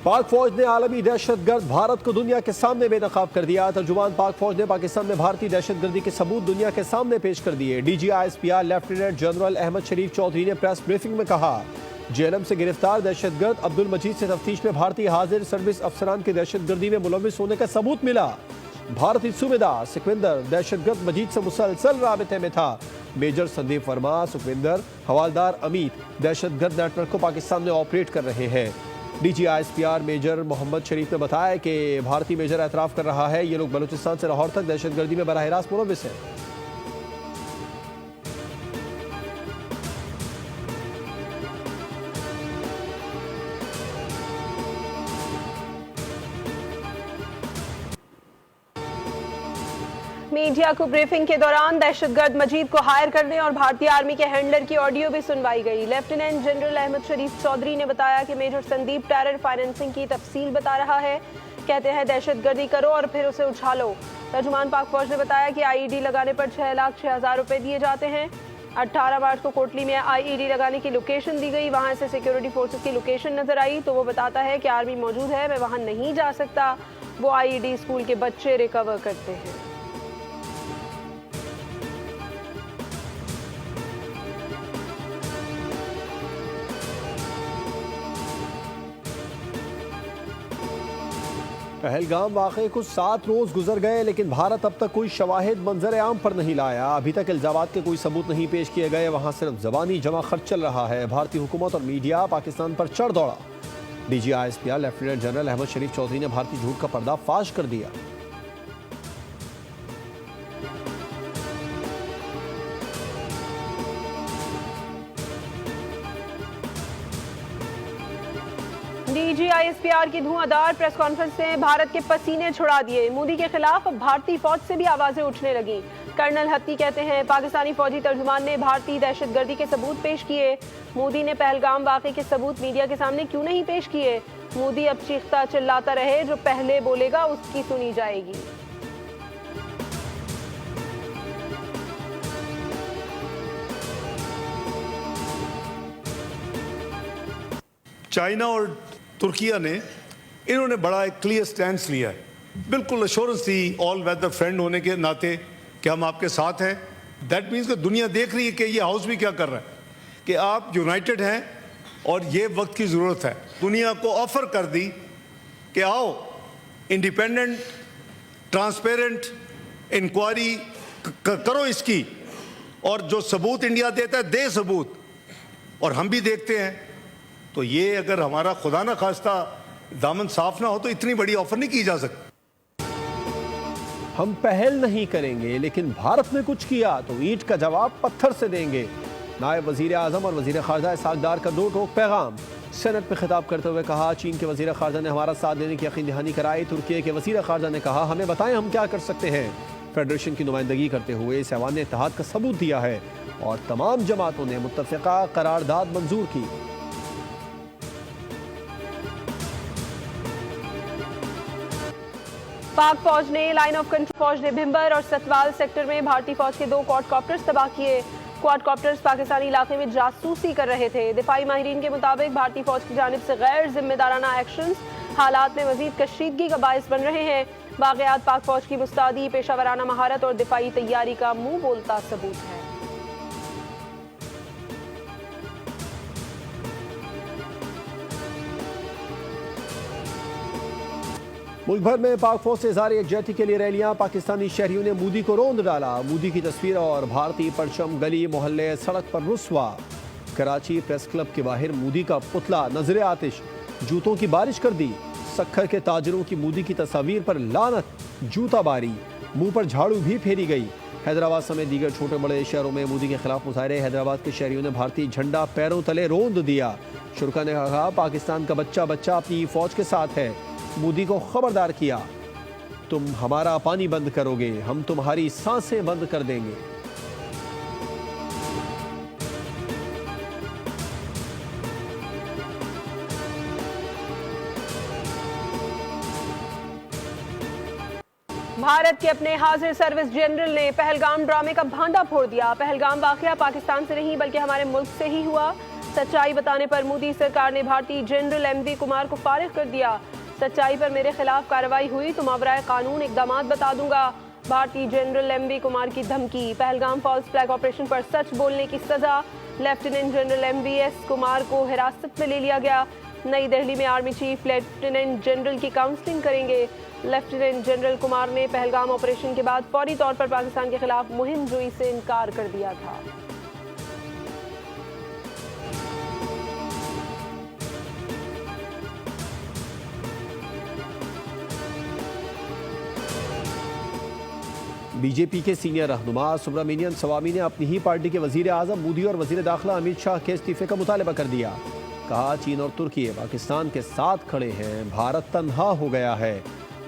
पाक फौज ने आलमी दहशतगर्द भारत को दुनिया के सामने बेनकाब कर दिया। तर्जुमान पाक फौज ने पाकिस्तान में भारतीय दहशतगर्दी के सबूत दुनिया के सामने पेश कर दिए। DGISPR लेफ्टिनेंट जनरल अहमद शरीफ चौधरी ने प्रेस ब्रीफिंग में कहा, जेएलएम से गिरफ्तार दहशतगर्द अब्दुल मजीद से तफ्तीश में भारतीय हाजिर सर्विस अफसरान की दहशतगर्दी में मुलविस होने का सबूत मिला। भारतीय सूबेदार सुखविंदर दहशतगर्द मजीद से मुसलसल राबिते में था। मेजर संदीप वर्मा, सुखविंदर, हवालदार अमित दहशतगर्द नेटवर्क को पाकिस्तान में ऑपरेट कर रहे हैं। DGISPR मेजर मोहम्मद शरीफ ने बताया कि भारतीय मेजर एतराफ़ कर रहा है ये लोग बलूचिस्तान से लाहौर तक दहशतगर्दी में बराह रास्त मुलविस हैं। मीडिया को ब्रीफिंग के दौरान दहशतगर्द मजीद को हायर करने और भारतीय आर्मी के हैंडलर की ऑडियो भी सुनवाई गई। लेफ्टिनेंट जनरल अहमद शरीफ चौधरी ने बताया कि मेजर संदीप टेरर फाइनेंसिंग की तफसील बता रहा है। कहते हैं दहशतगर्दी करो और फिर उसे उछालो। तर्जुमान पाक फौज ने बताया कि IED लगाने पर 6,06,000 रुपए दिए जाते हैं। 18 मार्च को कोटली में IED लगाने की लोकेशन दी गई। वहां से सिक्योरिटी फोर्सेस की लोकेशन नजर आई तो वो बताता है कि आर्मी मौजूद है, मैं वहां नहीं जा सकता। वो IED स्कूल के बच्चे रिकवर करते हैं। पहलगाम वाक़े को 7 रोज़ गुजर गए लेकिन भारत अब तक कोई शवाहिद मंजर आम पर नहीं लाया। अभी तक इल्ज़ामात के कोई सबूत नहीं पेश किए गए। वहाँ सिर्फ ज़बानी जमा खर्च चल रहा है। भारतीय हुकूमत और मीडिया पाकिस्तान पर चढ़ दौड़ा। DGISPR लेफ्टिनेंट जनरल अहमद शरीफ चौधरी ने भारतीय झूठ का पर्दाफाश कर दिया। DGISPR की धुआंधार प्रेस कॉन्फ्रेंस ने भारत के पसीने छुड़ा दिए। मोदी के खिलाफ अब भारतीय फौज से भी आवाजें उठने लगी। कर्नल हत्ती कहते हैं पाकिस्तानी फौजी तर्जुमान ने भारतीय दहशतगर्दी के सबूत पेश किए। मोदी ने पहलगाम वाक़े के सबूत मीडिया के सामने क्यों नहीं पेश किए? मोदी अब चीखता चिल्लाता रहे, जो पहले बोलेगा उसकी सुनी जाएगी। चाइना और तुर्किया ने इन्होंने बड़ा एक क्लियर स्टैंड लिया है, बिल्कुल अश्योरेंस थी ऑल वेदर फ्रेंड होने के नाते कि हम आपके साथ हैं। दैट मीन्स कि दुनिया देख रही है कि ये हाउस भी क्या कर रहा है, कि आप यूनाइटेड हैं और ये वक्त की ज़रूरत है। दुनिया को ऑफर कर दी कि आओ इंडिपेंडेंट ट्रांसपेरेंट इंक्वायरी करो इसकी, और जो सबूत इंडिया देता है दे सबूत, और हम भी देखते हैं। तो ये अगर हमारा खुदा ना खास्ता दामन साफ ना हो तो इतनी बड़ी ऑफर नहीं की जा सकती। हम पहल नहीं करेंगे लेकिन भारत ने कुछ किया तो ईंट का जवाब पत्थर से देंगे। नायब वजीर आजम और वजीर खारजा इसहाक डार का दो टोक पैगाम। सेनेट में खिताब करते हुए कहा, चीन के वजीर खारजा ने हमारा साथ देने की यकीन दहानी कराई। तुर्की के वजीर खारजा ने कहा, हमें बताएं हम क्या कर सकते हैं। फेडरेशन की नुमाइंदगी करते हुए इस ऐवान ने इत्तेहाद का सबूत दिया है और तमाम जमातों ने मुत्तफ़िका करारदाद मंजूर की। पाक फौज ने लाइन ऑफ कंट्रोल फौज ने भिम्बर और सतवाल सेक्टर में भारतीय फौज के 2 क्वाडकॉप्टर्स तबाह किए। क्वाडकॉप्टर्स पाकिस्तानी इलाके में जासूसी कर रहे थे। दिफाई माहिरीन के मुताबिक भारतीय फौज की जानिब से गैर जिम्मेदाराना एक्शंस हालात में मजीद कशीदगी का बायस बन रहे हैं। वाक़यात पाक फौज की मुस्तादी, पेशावराना महारत और दिफाई तैयारी का मुंह बोलता सबूत है। मुल्क भर में पाक फौज से इज़हार यकजहती के लिए रैलियां। पाकिस्तानी शहरियों ने मोदी को रौंद डाला। मोदी की तस्वीर और भारतीय परचम गली मोहल्ले सड़क पर रुस्वा। कराची प्रेस क्लब के बाहर मोदी का पुतला नजर आतिश, जूतों की बारिश कर दी। सक्खर के ताजरों की मोदी की तस्वीर पर लानत, जूताबारी, मुंह पर झाड़ू भी फेरी गई। हैदराबाद समेत दीगर छोटे बड़े शहरों में मोदी के खिलाफ मुजाहरे। हैदराबाद के शहरियों ने भारतीय झंडा पैरों तले रौंद दिया। शुरा ने कहा, पाकिस्तान का बच्चा बच्चा अपनी फौज के साथ है। मोदी को खबरदार किया, तुम हमारा पानी बंद करोगे, हम तुम्हारी सांसें बंद कर देंगे। भारत के अपने हाजिर सर्विस जनरल ने पहलगाम ड्रामे का भांडा फोड़ दिया। पहलगाम वाकया पाकिस्तान से नहीं बल्कि हमारे मुल्क से ही हुआ। सच्चाई बताने पर मोदी सरकार ने भारतीय जनरल MV कुमार को फारिग कर दिया। सच्चाई पर मेरे खिलाफ कार्रवाई हुई तो मावराए कानून इकदामात बता दूंगा। भारतीय जनरल MV कुमार की धमकी। पहलगाम फॉल्स फ्लैग ऑपरेशन पर सच बोलने की सजा। लेफ्टिनेंट जनरल MVS कुमार को हिरासत में ले लिया गया। नई दिल्ली में आर्मी चीफ लेफ्टिनेंट जनरल की काउंसलिंग करेंगे। लेफ्टिनेंट जनरल कुमार ने पहलगाम ऑपरेशन के बाद फौरी तौर पर पाकिस्तान के खिलाफ मुहिम जुई से इनकार कर दिया था। बीजेपी के सीनियर रहनुमा सुब्रमण्यम स्वामी ने अपनी ही पार्टी के वजीर आजम मोदी और वजीर दाखिला अमित शाह के इस्तीफे का मुतालबा कर दिया। कहा, चीन और तुर्की पाकिस्तान के साथ खड़े हैं, भारत तन्हा हो गया है।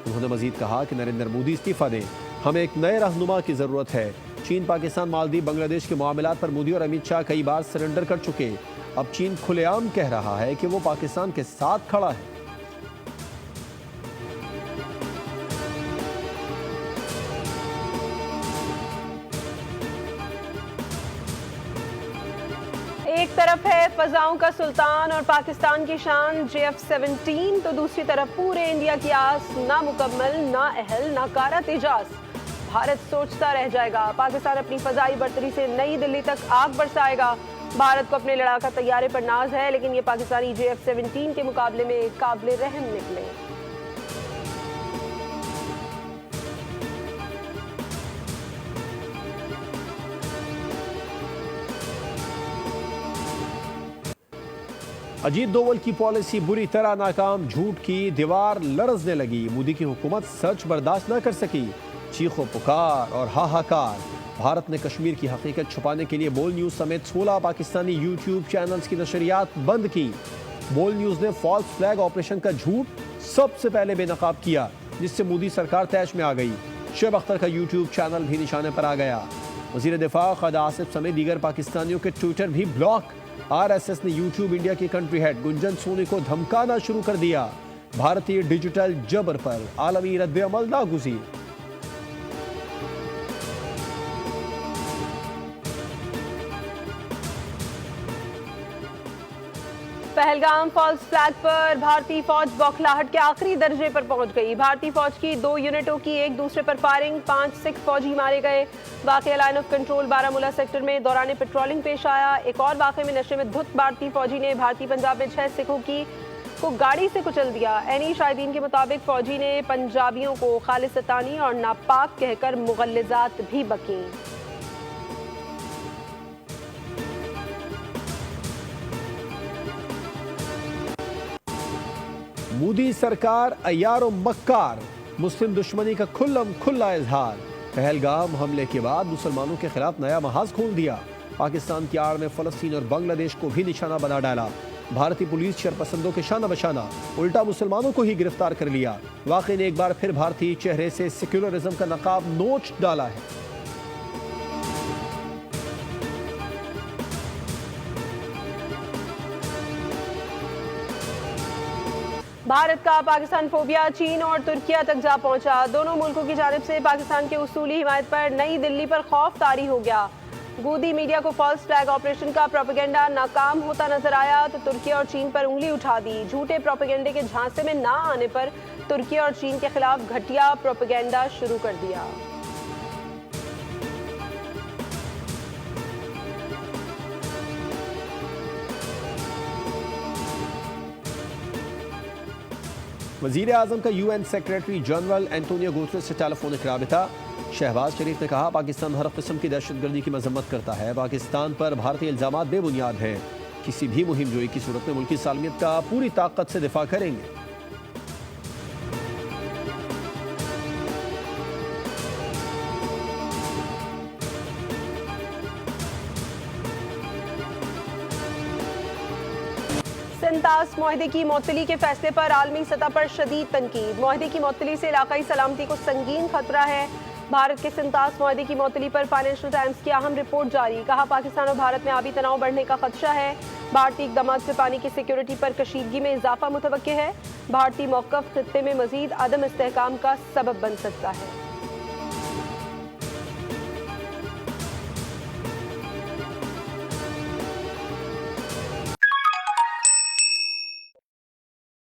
उन्होंने मजीद कहा कि नरेंद्र मोदी इस्तीफा दें, हमें एक नए रहनुमा की जरूरत है। चीन, पाकिस्तान, मालदीव, बांग्लादेश के मामलात पर मोदी और अमित शाह कई बार सरेंडर कर चुके। अब चीन खुलेआम कह रहा है कि वो पाकिस्तान के साथ खड़ा है। एक तरफ है फजाओं का सुल्तान और पाकिस्तान की शान JF-17, तो दूसरी तरफ पूरे इंडिया की आस ना मुकम्मल, ना अहल, ना कारा तेजाज। भारत सोचता रह जाएगा। पाकिस्तान अपनी फजाई बर्तरी से नई दिल्ली तक आग बरसाएगा। भारत को अपने लड़ाका तैयारे पर नाज है, लेकिन ये पाकिस्तानी JF-17 के मुकाबले में काबिले रहम निकले। अजीत दोवल की पॉलिसी बुरी तरह नाकाम। झूठ की दीवार लरजने लगी। मोदी की हुकूमत सच बर्दाश्त न कर सकी। चीखो पुकार और हाहाकार। भारत ने कश्मीर की हकीकत छुपाने के लिए बोल न्यूज समेत 16 पाकिस्तानी यूट्यूब चैनल्स की नशरियात बंद की। बोल न्यूज ने फॉल्स फ्लैग ऑपरेशन का झूठ सबसे पहले बेनकाब किया, जिससे मोदी सरकार तैश में आ गई। शुएब अख्तर का यूट्यूब चैनल भी निशाने पर आ गया। वजीर दिफा ख़ालिद आसिफ समेत दीगर पाकिस्तानियों के ट्विटर भी ब्लॉक। RSS ने यूट्यूब इंडिया की कंट्री हेड गुंजन सोनी को धमकाना शुरू कर दिया। भारतीय डिजिटल जबर पर आलमी रद्द-ए-अमल नागुज़ीर। पहलगाम फॉल्स फ्लैग पर भारतीय फौज बौखलाहट के आखिरी दर्जे पर पहुंच गई। भारतीय फौज की 2 यूनिटों की एक दूसरे पर फायरिंग, 5 सिख फौजी मारे गए। वाकया line of control Baramulla sector में दौरान पेट्रोलिंग पेश आया। एक और वाकये में नशे में धुत भारतीय फौजी ने भारतीय पंजाब में 6 सिखों को गाड़ी से कुचल दिया। एनी शाहिदीन के मुताबिक फौजी ने पंजाबियों को खालिस्तानी और नापाक कहकर मुगल्लिजात भी बकीं। मोदी सरकार अय्यार और मक्कार। मुस्लिम दुश्मनी का खुल्लम खुल्ला इजहार। पहलगाम हमले के बाद मुसलमानों के खिलाफ नया महाज खोल दिया। पाकिस्तान की आड़ में फलस्तीन और बांग्लादेश को भी निशाना बना डाला। भारतीय पुलिस शरपसंदों के शाना बशाना उल्टा मुसलमानों को ही गिरफ्तार कर लिया। वाकई ने एक बार फिर भारतीय चेहरे से सेक्युलरिज्म का नकाब नोच डाला है। भारत का पाकिस्तान फोबिया चीन और तुर्किया तक जा पहुंचा। दोनों मुल्कों की जानिब से पाकिस्तान के उसूली हिमायत पर नई दिल्ली पर खौफ तारी हो गया। गोदी मीडिया को फॉल्स फ्लैग ऑपरेशन का प्रोपेगेंडा नाकाम होता नजर आया तो तुर्की और चीन पर उंगली उठा दी। झूठे प्रोपेगेंडे के झांसे में ना आने पर तुर्की और चीन के खिलाफ घटिया प्रोपेगेंडा शुरू कर दिया। वजीर आजम का UN secretary general Antonio Guterres से टेलीफोनिक राबिता। शहबाज शरीफ ने कहा, पाकिस्तान हर किस्म की दहशतगर्दी की मजम्मत करता है। पाकिस्तान पर भारतीय इल्जामात बेबुनियाद हैं। किसी भी मुहिम जोई की सूरत में मुल्की सालमियत का पूरी ताकत से दिफा करेंगे। सिंतास मुआहदे की मुअत्तली के फैसले पर आलमी सतह पर शदीद तनकीद। मुआहदे की मुअत्तली से इलाकाई सलामती को संगीन खतरा है। भारत के सिंतास मुआहदे की मुअत्तली पर फाइनेंशियल टाइम्स की अहम रिपोर्ट जारी। कहा, पाकिस्तान और भारत में आबी तनाव बढ़ने का खदशा है। भारतीय इक़दाम से पानी की सिक्योरिटी पर कशीदगी में इजाफा मुतवक्के है। भारतीय मौक़िफ़ खित्ते में मजीद अदम इस्तेहकाम का सबब बन सकता है।